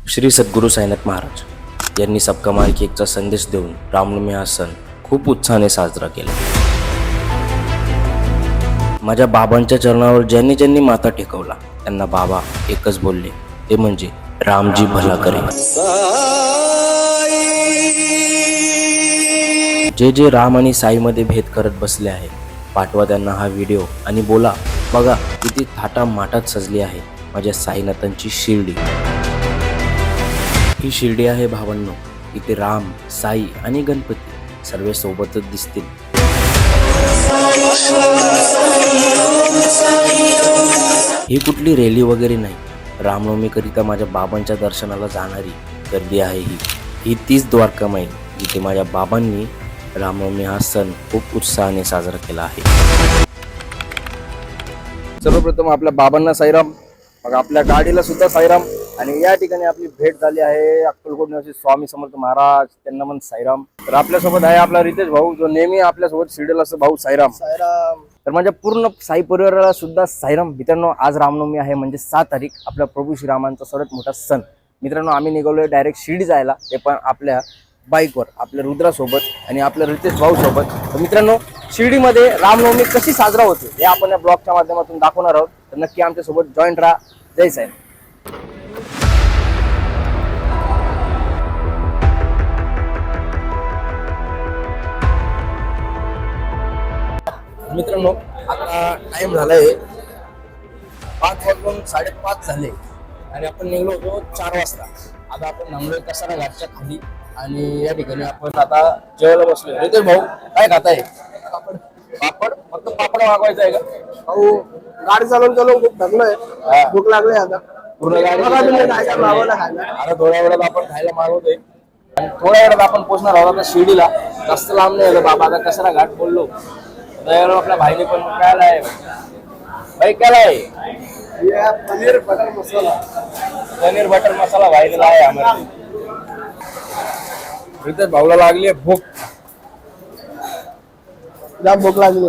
श्री सद्गुरू साईनाथ महाराज यांनी सबका मालकी एकचा संदेश देऊन रामनवमी हा सण खूप उत्साहाने साजरा केला. माझ्या बाबांच्या चरणावर ज्यांनी ज्यांनी माथा टेकवला त्यांना बाबा एकच बोलले, ते म्हणजे रामजी भला करे. जे जे राम आणि साईमध्ये भेद करत बसले आहे, पाठवा त्यांना हा व्हिडिओ आणि बोला, बघा किती थाटा माटात सजली आहे माझ्या साईनाथांची शिर्डी. ही शिर्डी आहे भावांनो. इथे राम, साई आणि गणपती सर्व सोबतच दिसतील. ही कुठली रॅली वगैरे नाही, रामनवमीकरिता माझ्या बाबांच्या दर्शनाला जाणारी गर्दी आहे. ही तीच द्वारकामाई जिथे माझ्या बाबांनी रामनवमी हा सण खूप उत्साहाने साजरा केला आहे. सर्वप्रथम आपल्या बाबांना साईराम, मग आपल्या गाडीला सुद्धा साईराम. आणि या ठिकाणी आपली भेट झाली आहे अक्कलकोट निवासी स्वामी समर्थ महाराज, त्यांना पण साईराम. तर आपल्यासोबत आहे आपला रितेश भाऊ, जो नेहमी आपल्यासोबत शिर्डीला असतो. भाऊ साईराम. साईराम. तर माझ्या पूर्ण साई परिवाराला सुद्धा साईराम. मित्रांनो, आज रामनवमी आहे, म्हणजे 6 तारीख, आपल्या प्रभू श्रीरामांचा सर्वात मोठा सण. मित्रांनो, आम्ही निघालोय डायरेक्ट शिर्डी जायला, ते पण आपल्या बाईकवर, आपल्या रुद्रासोबत आणि आपल्या रितेश भाऊ सोबत. तर मित्रांनो, शिर्डीमध्ये रामनवमी कशी साजरा होते हे आपण या ब्लॉगच्या माध्यमातून दाखवणार आहोत. तर नक्की आमच्यासोबत जॉईंट राहा. जय साई. मित्रांनो, आता टाइम झालाय 5 वाजून 5:30 झाले आणि आपण निघलो होतो 4 वाजता. आता आपण थांबलोय कसारा घाटच्या खाली आणि या ठिकाणी आपण आता जेवायला बसलोय. रितेश भाऊ, काय खाताय? पापड. पापड? फक्त पापड मागवायचं आहे का? भाऊ, गाडी चालवून खूप थकलोय, भूक लागली. आता पूर्ण गाडी आता थोड्या वेळात आपण खायला मागवतोय आणि थोड्या वेळात आपण पोहोचणार आहोत आता शिर्डीला. जास्त लांब नाही आलं बाबा, आता कसारा घाट बोललो. आपल्या भाईने पण काय आहे भाई, काय आहे? पनीर बटर मसाला. पनीर बटर मसाला भाईला आहे आम्हाला. रितेश भाऊला लागली भूक, जाम भूक लागली.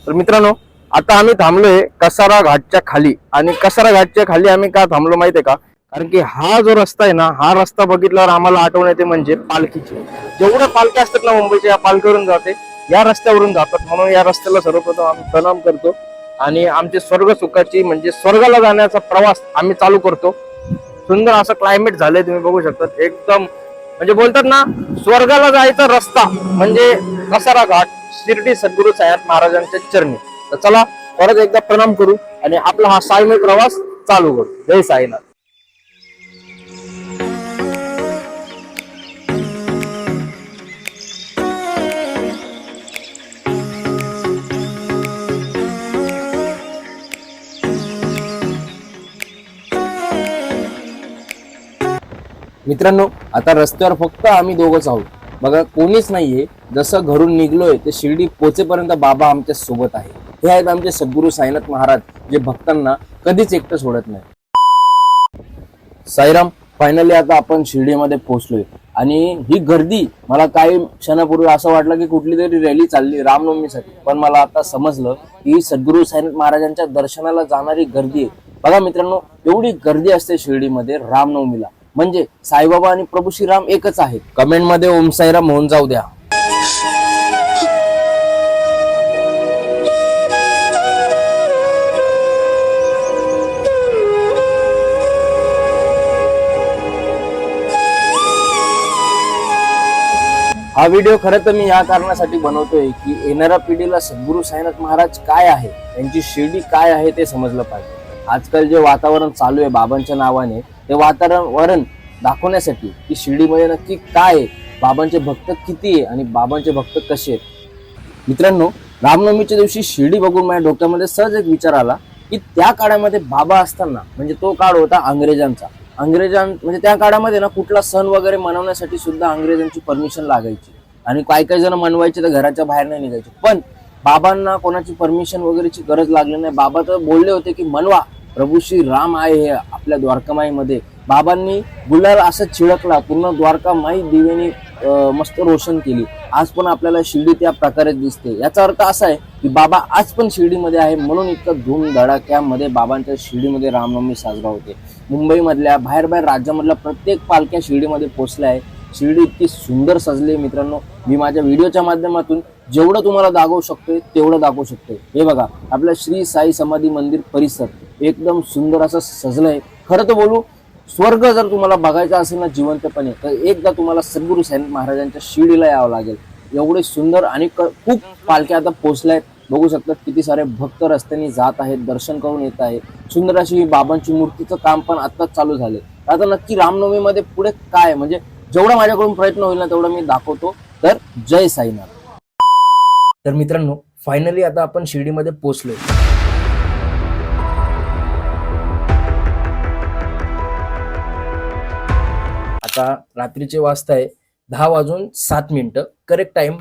तर मित्रांनो, आता आम्ही थांबलोय कसारा घाटच्या खाली. आणि कसारा घाटच्या खाली आम्ही का थांबलो माहितीये का? कारण की हा जो रस्ता आहे ना, हा रस्ता बघितल्यावर आम्हाला आठवण येते म्हणजे पालखीची. जेवढ्या पालख्या असतात ना मुंबईच्या, या पालखीवरून जाते, या रस्त्यावरून जातात. म्हणून या रस्त्याला सर्वप्रथम आम्ही प्रणाम करतो आणि आमचे स्वर्ग सुखाची म्हणजे स्वर्गाला जाण्याचा प्रवास आम्ही चालू करतो. सुंदर असं क्लायमेट झालंय, तुम्ही बघू शकता. एकदम म्हणजे बोलतात ना, स्वर्गाला जायचा रस्ता म्हणजे कसारा घाट, शिर्डी सद्गुरू साईनाथ महाराजांच्या चरणी. तर चला परत एकदा प्रणाम करू आणि आपला हा साईमय प्रवास चालू करू. जय साईनाथ. मित्रांनो, आता रस्त्यावर फक्त आम्ही दोघंच आहोत. बघा, कोणीच नाहीये. जसं घरून निघलोय ते शिर्डी पोचेपर्यंत बाबा आमच्या सोबत आहे. हे आहेत आमचे सद्गुरू साईनाथ महाराज, जे भक्तांना कधीच एकटं सोडत नाही. साईराम. फायनली आता आपण शिर्डीमध्ये पोहोचलोय आणि ही गर्दी, मला काही क्षणापूर्वी असं वाटलं की कुठली तरी रॅली चालली रामनवमीसाठी, पण मला आता समजलं की सद्गुरू साईनाथ महाराजांच्या दर्शनाला जाणारी गर्दी आहे. बघा मित्रांनो, एवढी गर्दी असते शिर्डीमध्ये रामनवमीला, म्हणजे साईबाबा आणि प्रभू श्रीराम एकच आहेत. कमेंट मध्ये ओम साईराम होऊन जाऊ द्या. हा व्हिडिओ खरं तर मी या कारणासाठी बनवतोय की येणाऱ्या पिढीला सद्गुरू साईनाथ महाराज काय आहे, त्यांची शिर्डी काय आहे ते समजलं पाहिजे. आजकाल जे वातावरण चालू आहे बाबांच्या नावाने, ते वातावरण दाखवण्यासाठी की शिर्डीमध्ये नक्की काय आहे, बाबांचे भक्त किती आहे आणि बाबांचे भक्त कसे आहेत. मित्रांनो, रामनवमीच्या दिवशी शिर्डी बघून माझ्या डोक्यामध्ये सहज एक विचार आला की त्या काळामध्ये बाबा असताना, म्हणजे तो काळ होता अंग्रेजांचा. म्हणजे त्या काळामध्ये ना कुठला सण वगैरे मनवण्यासाठी सुद्धा अंग्रेजांची परमिशन लागायची आणि काही जण मनवायचे तर घराच्या बाहेर नाही निघायचे. पण बाबांना कोणाची परमिशन वगैरेची गरज लागली नाही. बाबा तर बोलले होते की मनवा, प्रभू श्री राम आहे हे आपल्या द्वारकामाईमध्ये. बाबांनी गुलाल असं छिळकला, पूर्ण द्वारकामाई दिव्याने मस्त रोशन केली. आज पण आपल्याला शिर्डी त्या प्रकारे दिसते. याचा अर्थ असा आहे की की बाबा आज पण शिर्डीमध्ये आहे, म्हणून इतकं धूमधडाक्यामध्ये बाबांच्या शिर्डीमध्ये रामनवमी साजरा होते. मुंबईमधल्या बाहेर राज्यामधल्या प्रत्येक पालख्या शिर्डीमध्ये पोहोचल्या आहे. शिर्डी इतकी सुंदर सजली आहे मित्रांनो. मी माझ्या व्हिडिओच्या माध्यमातून जेवढं तुम्हाला दाखवू शकतोय तेवढं दाखवू शकतोय. हे बघा, आपलं श्री साई समाधी मंदिर परिसर एकदम सुंदर असं सजलंय. खरं तर बोलू, स्वर्ग जर तुम्हाला बघायचा असेल ना जिवंतपणे, तर एकदा तुम्हाला सद्गुरू साईनाथ महाराजांच्या शिर्डीला यावं लागेल. एवढे सुंदर आणि खूप पालख्या आता पोहोचल्या आहेत. बघू शकतात किती सारे भक्त रस्त्याने जात आहेत, दर्शन करून येत आहेत. सुंदर अशी बाबांची मूर्तीचं काम पण आत्ताच चालू झाले. आता नक्की रामनवमीमध्ये पुढे काय, म्हणजे जेवढा माझ्याकडून प्रयत्न होईल ना तेवढा मी दाखवतो. तर जय साईनाथ. तर मित्रांनो, फायनली आता आपण शिर्डीमध्ये पोहोचलोय. आता रात्रीचे वाजताय 10:07 करेक्ट टाइम.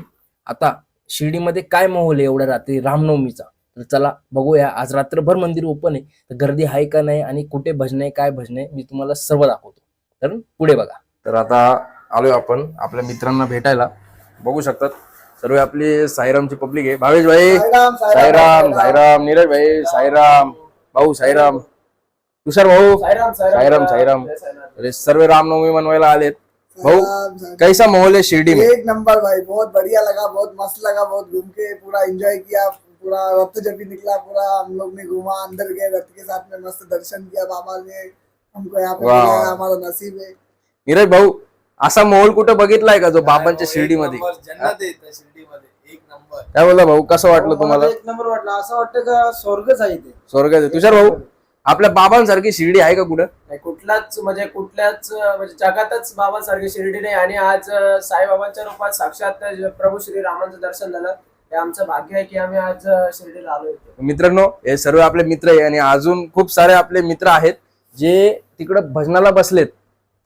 आता शिर्डीमध्ये काय माहोल आहे एवढ्या रात्री रामनवमीचा, तर चला बघूया. आज रात्रभर मंदिर ओपन आहे, तर गर्दी आहे का नाही आणि कुठे भजन आहे, काय भजन आहे, मी तुम्हाला सर्व दाखवतो. तर पुढे बघा. तर आता आलोय आपण आपल्या मित्रांना भेटायला. बघू शकतात सर्व आपली साईरामची पब्लिक आहे. भावेश भाई साईराम, साईराम नीरज भाई साईराम, भाऊ साईराम, तुषार भाऊ साईराम साईराम. अरे सर्व रामनवमी मनवायला आलेत. भाऊ कैसा माहौल है शिरडी में? एक नंबर भाई, बहुत बढ़िया लगा, बहुत मस्त लगा, बहुत घूम के पूरा एंजॉय किया. पूरा रथ जब भी निकला पूरा हम लोग ने घूमा, अंदर गए रथ के साथ में, मस्त दर्शन किया. बाबा ने हमको यहाँ पे बुलाया, हमारा नसीब है. नीरज भाऊ, असा माहोल कुठं बघितलाय का जो बाबांच्या शिर्डीमध्ये? जन्नत आहे इथं शिर्डीमध्ये, एक नंबर. काय बोलला भाऊ, कसं वाटलं तुम्हाला? एक नंबर वाटलं, असं वाटतं का स्वर्गच आहे ते. स्वर्ग आहे. तुषार भाऊ, आपल्या बाबांसारखी शिर्डी आहे का कुठं? नाही, कुठल्याच म्हणजे जगातच बाबांसारखी शिर्डी नाही. आणि आज साईबाबांच्या रूपात साक्षात प्रभू श्री रामांचं दर्शन झालं. हे आमचं भाग्य आहे की आम्ही आज शिर्डीला आलो होतो. मित्रांनो, हे सर्व आपले मित्र आहे आणि अजून खूप सारे आपले मित्र आहेत जे तिकडे भजनाला बसलेत.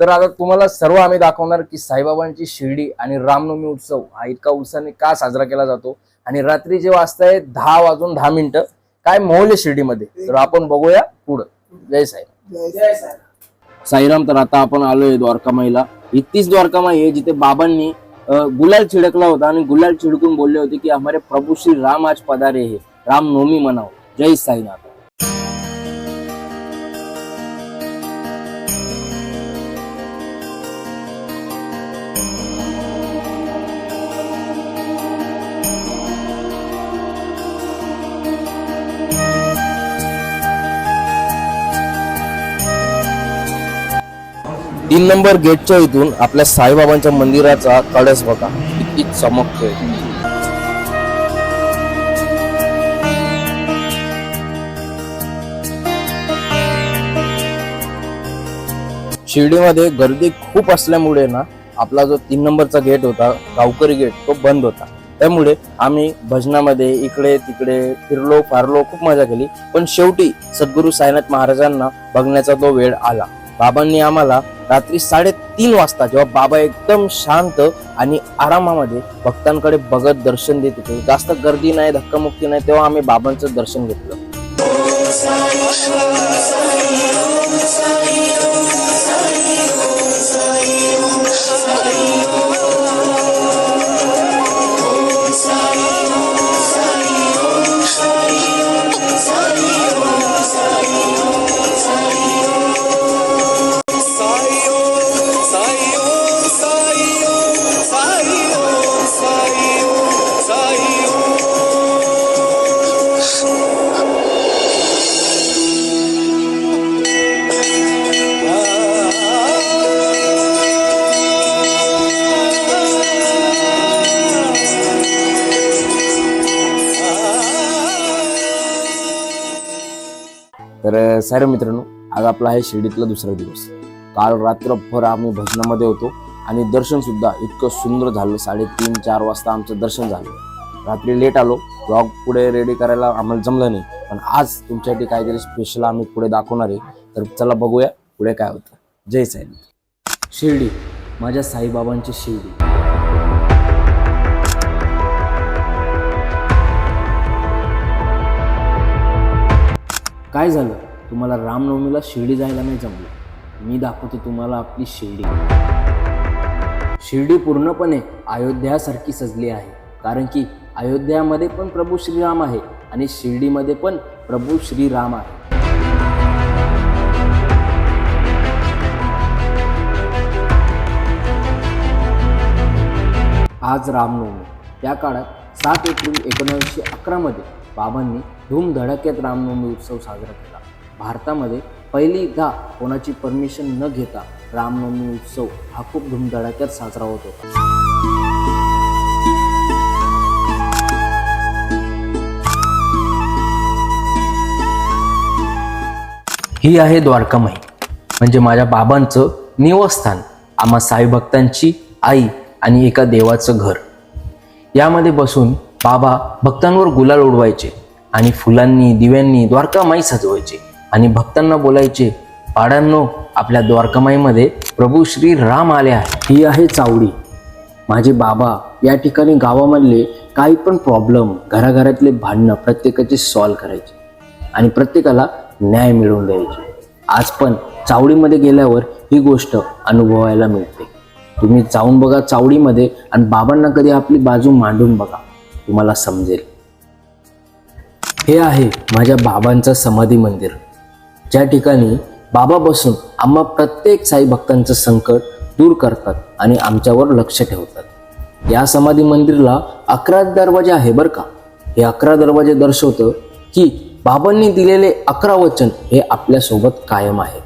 तर आता तुम्हाला सर्व आम्ही दाखवणार की साईबाबांची शिर्डी आणि रामनवमी उत्सव हा इतका उत्साहाने का साजरा केला जातो आणि रात्री जे वाजताय 10:10 काय माहोल आहे शिर्डीमध्ये, तर आपण बघूया पुढं. जय साईराम. जय साईराम. साईराम. तर आता आपण आलोय द्वारकामाईला. इतकीच द्वारकामाई आहे जिथे बाबांनी गुलाल छिडकला होता आणि गुलाल छिडकून बोलले होते की हमारे प्रभू श्री राम आज पधारे है, रामनवमी मनाओ. जय साईनाथ. 3 नंबर गेटच्या इथून आपल्या साईबाबांच्या मंदिराचा कळस बघा, किती चमकतोय. शिर्डीमध्ये गर्दी खूप असल्यामुळे ना आपला जो 3 नंबरचा गेट होता, गावकरी गेट, तो बंद होता. त्यामुळे आम्ही भजनामध्ये इकडे तिकडे फिरलो फारलो, खूप मजा केली. पण शेवटी सद्गुरू साईनाथ महाराजांना बघण्याचा तो वेळ आला. बाबांनी आम्हाला रात्री 3:30 वाजता, जेव्हा बाबा एकदम शांत आणि आरामामध्ये भक्तांकडे बघत दर्शन देत होते, जास्त गर्दी नाही, धक्कामुक्की नाही, तेव्हा आम्ही बाबांचं दर्शन घेतलं. तर सारे मित्रांनो, आज आपला आहे शिर्डीतला दुसरा दिवस. काल रात्रभर आम्ही भजनामध्ये होतो आणि दर्शन सुद्धा इतकं सुंदर झालं. 3:30-4 वाजता आमचं दर्शन झालं. रात्री लेट आलो, ब्लॉग पुढे रेडी करायला आम्हाला जमलं नाही, पण आज तुमच्यासाठी काहीतरी स्पेशल आम्ही पुढे दाखवणार आहे. तर चला बघूया पुढे काय होतं. जय साईनाथ. शिर्डी, माझ्या साईबाबांची शिर्डी. काय झालं, तुम्हाला रामनवमीला शिर्डी जायला नाही जमलं? मी दाखवतो तुम्हाला आपली शिर्डी. शिर्डी पूर्णपणे अयोध्यासारखी सजली आहे, कारण की अयोध्यामध्ये पण प्रभू श्रीराम आहे आणि शिर्डीमध्ये पण प्रभू श्रीराम आहे. आज रामनवमी. त्या काळात 7 एप्रिल 1911 मध्ये बाबांनी धूमधडाक्यात रामनवमी उत्सव साजरा केला. भारतामध्ये पहिलीदा कोणाची परमिशन न घेता रामनवमी उत्सव हा खूप धूमधडाक्यात साजरा होत होता. ही आहे द्वारकामाई, म्हणजे माझ्या बाबांचं निवासस्थान, आम्हा साई भक्तांची आई आणि एका देवाचं घर. यामध्ये बसून बाबा भक्तांवर गुलाल उडवायचे आणि फुलांनी दिव्यांनी द्वारकामाई सजवायचे आणि भक्तांना बोलायचे, पाड्यांनो, आपल्या द्वारकामाईमध्ये प्रभू श्री राम आले आहे. ही आहे चावडी. माझे बाबा या ठिकाणी गावामधले काही पण प्रॉब्लेम, घराघरातले भांडणं प्रत्येकाचे सॉल्व करायचे आणि प्रत्येकाला न्याय मिळवून द्यायचे. आज पण चावडीमध्ये गेल्यावर ही गोष्ट अनुभवायला मिळते. तुम्ही जाऊन बघा चावडीमध्ये आणि बाबांना कधी आपली बाजू मांडून बघा, तुम्हाला समजेल. हे आहे माझ्या बाबांचं समाधी मंदिर, ज्या ठिकाणी बाबा बसून आम्हा प्रत्येक साई भक्तांचं संकट दूर करतात आणि आमच्यावर लक्ष ठेवतात. या समाधी मंदिरला 11 दरवाजे आहे बरं का. हे 11 दरवाजे दर्शवतं की बाबांनी दिलेले 11 वचन हे आपल्यासोबत कायम आहे.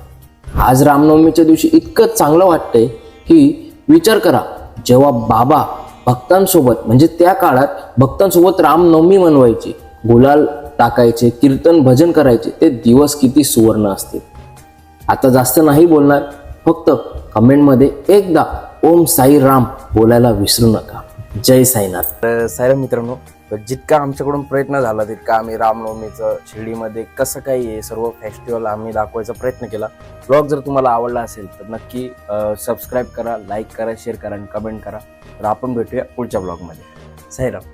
आज रामनवमीच्या दिवशी इतकं चांगलं वाटतंय की विचार करा, जेव्हा बाबा भक्तांसोबत, म्हणजे त्या काळात भक्तांसोबत रामनवमी मनवायची, गुलाल टाकायचे, कीर्तन भजन करायचे, ते दिवस किती सुवर्ण असतील. आता जास्त नाही बोलणार, फक्त कमेंटमध्ये एकदा ओम साई राम बोलायला विसरू नका. जय साईनाथ. तर सायरा मित्रांनो, तर जितका आमच्याकडून प्रयत्न झाला तितका आम्ही रामनवमीचं शिर्डीमध्ये कसं काही आहे सर्व फेस्टिवल आम्ही दाखवायचा प्रयत्न केला. ब्लॉग जर तुम्हाला आवडला असेल तर नक्की सबस्क्राईब करा, लाईक करा, शेअर करा आणि कमेंट करा. तर आपण भेटूया पुढच्या ब्लॉगमध्ये. साईराम.